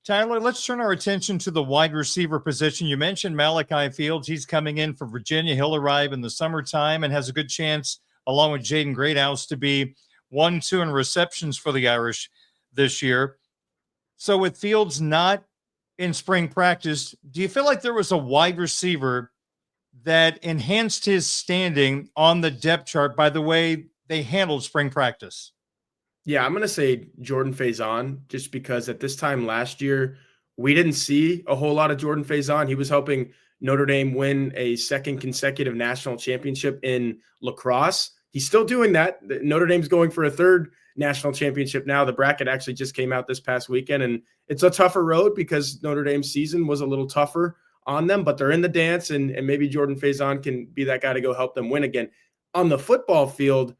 Tyler, let's turn our attention to the wide receiver position. You mentioned Malachi Fields. He's coming in for Virginia. He'll arrive in the summertime and has a good chance, along with Jaden Greathouse, to be 1-2 in receptions for the Irish this year. So with Fields not in spring practice, do you feel like there was a wide receiver that enhanced his standing on the depth chart by the way they handled spring practice? Yeah, I'm going to say Jordan Faison, just because at this time last year, we didn't see a whole lot of Jordan Faison. He was helping Notre Dame win a second consecutive national championship in lacrosse. He's still doing that. Notre Dame's going for a third national championship now. The bracket actually just came out this past weekend, and it's a tougher road because Notre Dame's season was a little tougher on them, but they're in the dance, and maybe Jordan Faison can be that guy to go help them win again. On the football field,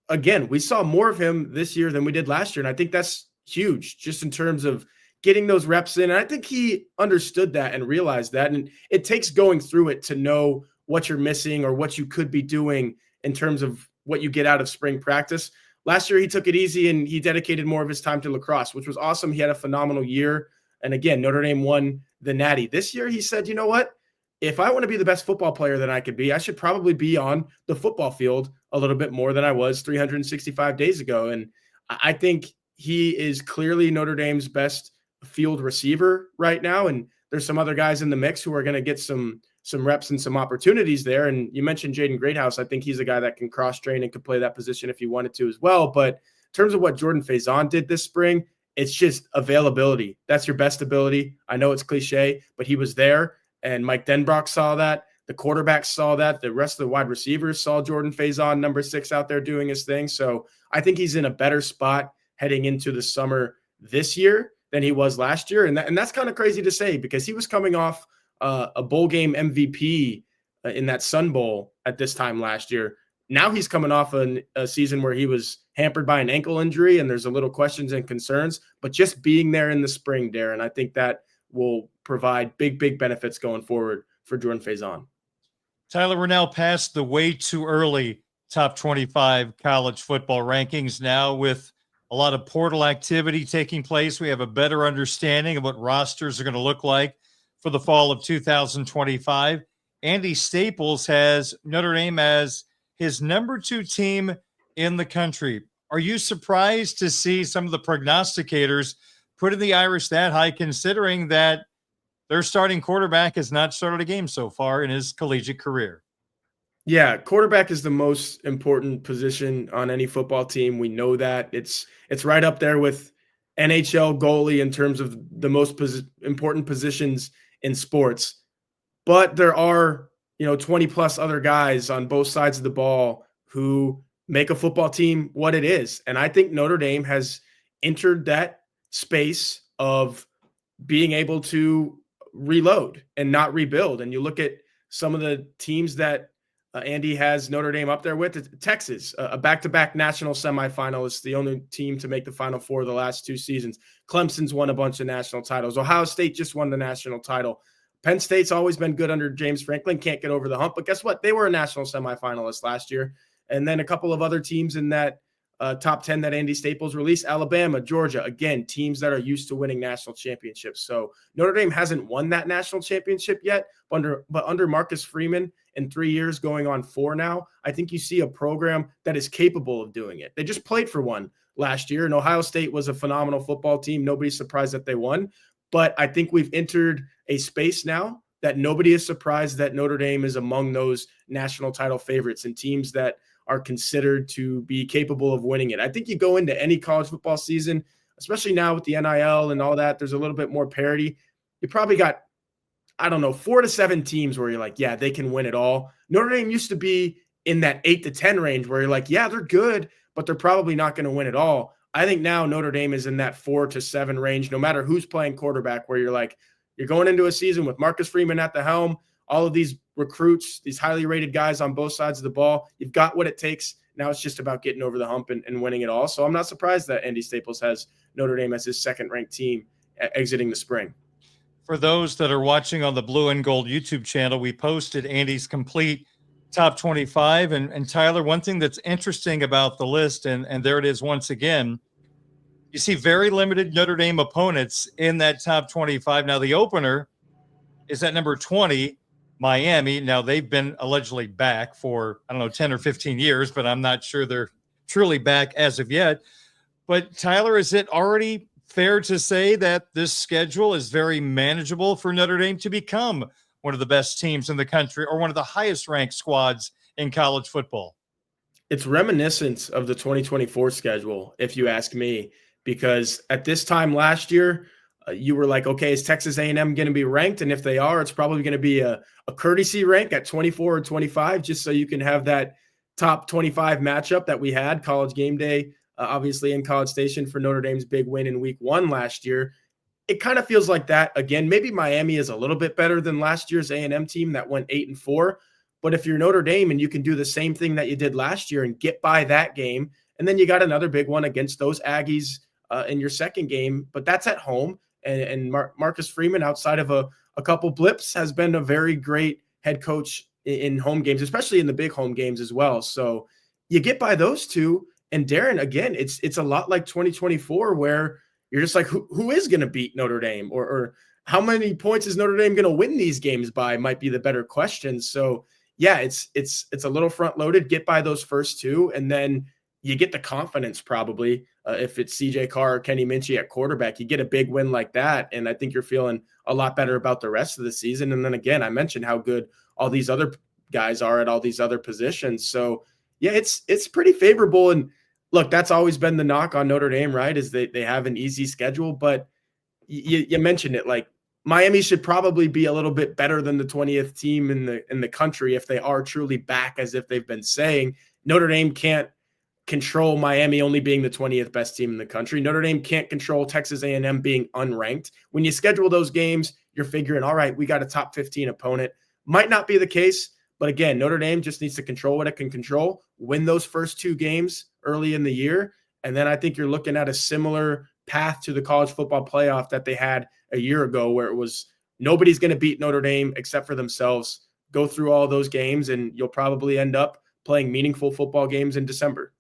again, we saw more of him this year than we did last year. And I think that's huge just in terms of getting those reps in. And I think he understood that and realized that. And it takes going through it to know what you're missing or what you could be doing in terms of what you get out of spring practice. Last year, he took it easy and he dedicated more of his time to lacrosse, which was awesome. He had a phenomenal year. And again, Notre Dame won the Natty. This year, he said, you know what? If I want to be the best football player that I could be, I should probably be on the football field a little bit more than I was 365 days ago. And I think he is clearly Notre Dame's best field receiver right now. And there's some other guys in the mix who are going to get some reps and some opportunities there. And you mentioned Jaden Greathouse. I think he's a guy that can cross-train and could play that position if he wanted to as well. But in terms of what Jordan Faison did this spring, it's just availability. That's your best ability. I know it's cliche, but he was there. And Mike Denbrock saw that. The quarterbacks saw that. The rest of the wide receivers saw Jordan Faison, number 6, out there doing his thing. So I think he's in a better spot heading into the summer this year than he was last year. And that's kind of crazy to say because he was coming off a bowl game MVP in that Sun Bowl at this time last year. Now he's coming off a season where he was hampered by an ankle injury, and there's a little questions and concerns. But just being there in the spring, Darren, I think that will provide big benefits going forward for Jordan Faison. Tyler, we're now past the way too early top 25 college football rankings now with a lot of portal activity taking place. We have a better understanding of what rosters are going to look like for the fall of 2025. Andy Staples has Notre Dame as his number 2 team in the country. Are you surprised to see some of the prognosticators putting the Irish that high, considering that their starting quarterback has not started a game so far in his collegiate career? Yeah, quarterback is the most important position on any football team. We know that. It's right up there with NHL goalie in terms of the most important positions in sports. But there are, 20 plus other guys on both sides of the ball who make a football team what it is. And I think Notre Dame has entered that space of being able to reload and not rebuild. And you look at some of the teams that Andy has Notre Dame up there with. Texas, a back-to-back national semifinalist, the only team to make the Final Four the last 2 seasons. Clemson's won a bunch of national titles. Ohio State just won the national title. Penn State's always been good under James Franklin, can't get over the hump. But guess what? They were a national semifinalist last year. And then a couple of other teams in that top 10 that Andy Staples released, Alabama, Georgia, again, teams that are used to winning national championships. So Notre Dame hasn't won that national championship yet, but under Marcus Freeman in 3 years, going on 4 now, I think you see a program that is capable of doing it. They just played for one last year, and Ohio State was a phenomenal football team. Nobody's surprised that they won. But I think we've entered a space now that nobody is surprised that Notre Dame is among those national title favorites and teams that are considered to be capable of winning it. I think you go into any college football season, especially now with the NIL and all that, there's a little bit more parity. You probably got, 4 to 7 teams where you're like, yeah, they can win it all. Notre Dame used to be in that 8 to 10 range where you're like, yeah, they're good, but they're probably not going to win it all. I think now Notre Dame is in that 4 to 7 range, no matter who's playing quarterback, where you're like, you're going into a season with Marcus Freeman at the helm, all of these recruits, these highly rated guys on both sides of the ball. You've got what it takes. Now it's just about getting over the hump and winning it all. So I'm not surprised that Andy Staples has Notre Dame as his second-ranked team exiting the spring. For those that are watching on the Blue and Gold YouTube channel, we posted Andy's complete top 25. And Tyler, one thing that's interesting about the list, and there it is once again, You see very limited Notre Dame opponents in that top 25. Now, the opener is at number 20, Miami. Now, they've been allegedly back for, I don't know, 10 or 15 years, but I'm not sure they're truly back as of yet. But Tyler, is it already fair to say that this schedule is very manageable for Notre Dame to become one of the best teams in the country or one of the highest ranked squads in college football? It's reminiscent of the 2024 schedule, if you ask me, because at this time last year, you were like, okay, is Texas A&M going to be ranked? And if they are, it's probably going to be a courtesy rank at 24 or 25, just so you can have that top 25 matchup that we had College game day, obviously in College Station for Notre Dame's big win in week 1 last year. It kind of feels like that again. Maybe Miami is a little bit better than last year's A&M team that went 8-4. But if you're Notre Dame and you can do the same thing that you did last year and get by that game, and then you got another big one against those Aggies in your second game, but that's at home. And Marcus Freeman, outside of a couple blips, has been a very great head coach in home games, especially in the big home games as well. So you get by those two. And Darren, again, it's a lot like 2024 where you're just like, who is going to beat Notre Dame or how many points is Notre Dame going to win these games by might be the better question. So yeah, it's a little front loaded, get by those first two. And then you get the confidence probably if it's CJ Carr or Kenny Minchie at quarterback, you get a big win like that. And I think you're feeling a lot better about the rest of the season. And then again, I mentioned how good all these other guys are at all these other positions. So yeah, it's pretty favorable. And look, that's always been the knock on Notre Dame, right? Is they have an easy schedule, but you mentioned it, like Miami should probably be a little bit better than the 20th team in the country if they are truly back, as if they've been saying. Notre Dame can't control Miami only being the 20th best team in the country. Notre Dame can't control Texas A&M being unranked. When you schedule those games, you're figuring, all right, we got a top 15 opponent. Might not be the case, but again, Notre Dame just needs to control what it can control, win those first 2 games early in the year, and then I think you're looking at a similar path to the college football playoff that they had a year ago, where it was nobody's going to beat Notre Dame except for themselves. Go through all those games, and you'll probably end up playing meaningful football games in December.